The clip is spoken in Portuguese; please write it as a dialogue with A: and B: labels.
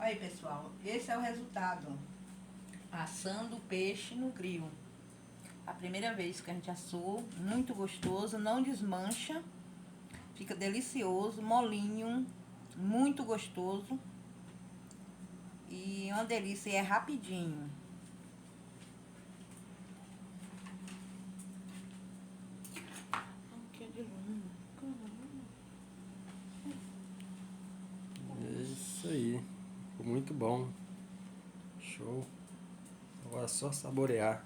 A: Aí, pessoal, esse é o resultado. Assando o peixe no grill. A primeira vez que a gente assou, muito gostoso, não desmancha. Fica delicioso, molinho, muito gostoso. E uma delícia, e é rapidinho.
B: É isso aí. Ficou muito bom. Show. Agora é só saborear.